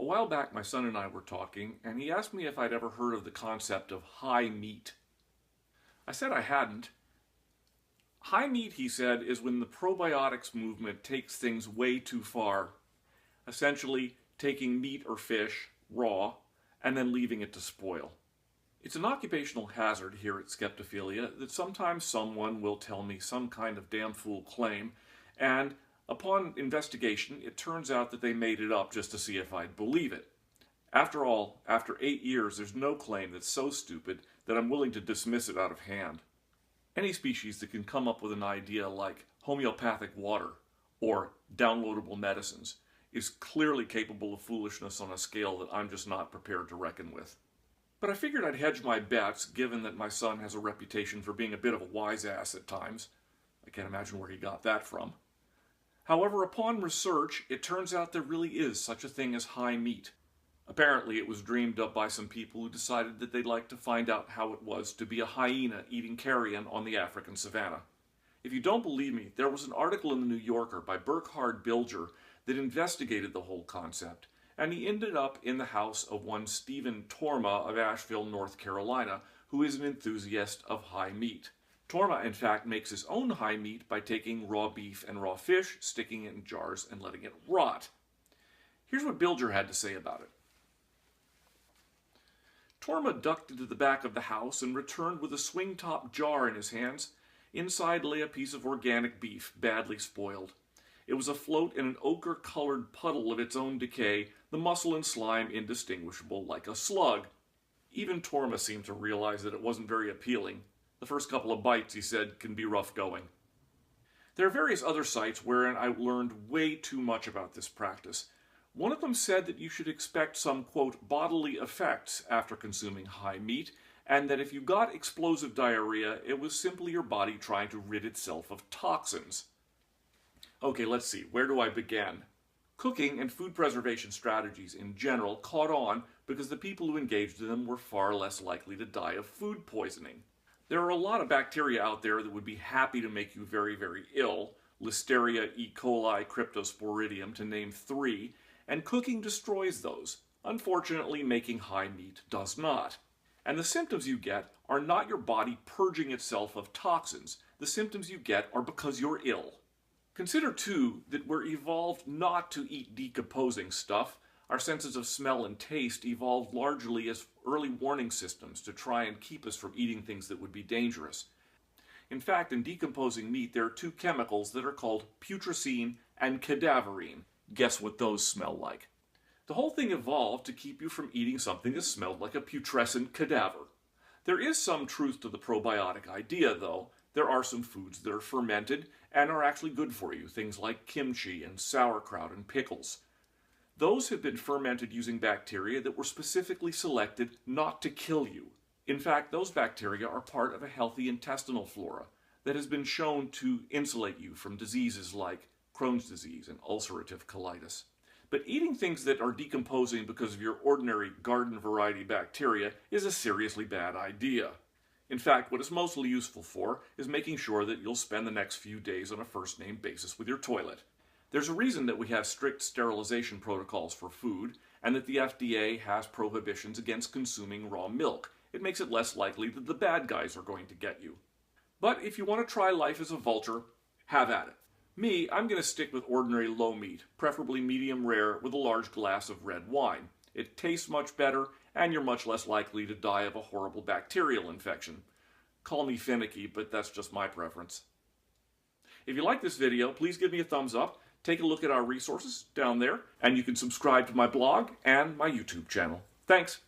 A while back, my son and I were talking, and he asked me if I'd ever heard of the concept of high meat. I said I hadn't. High meat, he said, is when the probiotics movement takes things way too far, essentially taking meat or fish raw and then leaving it to spoil. It's an occupational hazard here at Skeptophilia that sometimes someone will tell me some kind of damn fool claim, and upon investigation, it turns out that they made it up just to see if I'd believe it. After all, after 8 years, there's no claim that's so stupid that I'm willing to dismiss it out of hand. Any species that can come up with an idea like homeopathic water or downloadable medicines is clearly capable of foolishness on a scale that I'm just not prepared to reckon with. But I figured I'd hedge my bets, given that my son has a reputation for being a bit of a wise ass at times. I can't imagine where he got that from. However, upon research, it turns out there really is such a thing as high meat. Apparently, it was dreamed up by some people who decided that they'd like to find out how it was to be a hyena eating carrion on the African savannah. If you don't believe me, there was an article in the New Yorker by Burkhard Bilger that investigated the whole concept, and he ended up in the house of one Stephen Torma of Asheville, North Carolina, who is an enthusiast of high meat. Torma, in fact, makes his own high meat by taking raw beef and raw fish, sticking it in jars, and letting it rot. Here's what Bilger had to say about it. Torma ducked into the back of the house and returned with a swing-top jar in his hands. Inside lay a piece of organic beef, badly spoiled. It was afloat in an ochre-colored puddle of its own decay, the muscle and slime indistinguishable like a slug. Even Torma seemed to realize that it wasn't very appealing. The first couple of bites, he said, can be rough going. There are various other sites wherein I learned way too much about this practice. One of them said that you should expect some, quote, bodily effects after consuming high meat, and that if you got explosive diarrhea, it was simply your body trying to rid itself of toxins. Okay, let's see, where do I begin? Cooking and food preservation strategies in general caught on because the people who engaged in them were far less likely to die of food poisoning. There are a lot of bacteria out there that would be happy to make you very, very ill, Listeria, E. coli, Cryptosporidium, to name 3, and cooking destroys those. Unfortunately, making high meat does not. And the symptoms you get are not your body purging itself of toxins. The symptoms you get are because you're ill. Consider, too, that we're evolved not to eat decomposing stuff. Our senses of smell and taste evolved largely as early warning systems to try and keep us from eating things that would be dangerous. In fact, in decomposing meat, there are 2 chemicals that are called putrescine and cadaverine. Guess what those smell like? The whole thing evolved to keep you from eating something that smelled like a putrescent cadaver. There is some truth to the probiotic idea, though. There are some foods that are fermented and are actually good for you, things like kimchi and sauerkraut and pickles. Those have been fermented using bacteria that were specifically selected not to kill you. In fact, those bacteria are part of a healthy intestinal flora that has been shown to insulate you from diseases like Crohn's disease and ulcerative colitis. But eating things that are decomposing because of your ordinary garden variety bacteria is a seriously bad idea. In fact, what it's mostly useful for is making sure that you'll spend the next few days on a first-name basis with your toilet. There's a reason that we have strict sterilization protocols for food, and that the FDA has prohibitions against consuming raw milk. It makes it less likely that the bad guys are going to get you. But if you want to try life as a vulture, have at it. Me, I'm going to stick with ordinary low meat, preferably medium rare with a large glass of red wine. It tastes much better, and you're much less likely to die of a horrible bacterial infection. Call me finicky, but that's just my preference. If you like this video, please give me a thumbs up. Take a look at our resources down there, and you can subscribe to my blog and my YouTube channel. Thanks.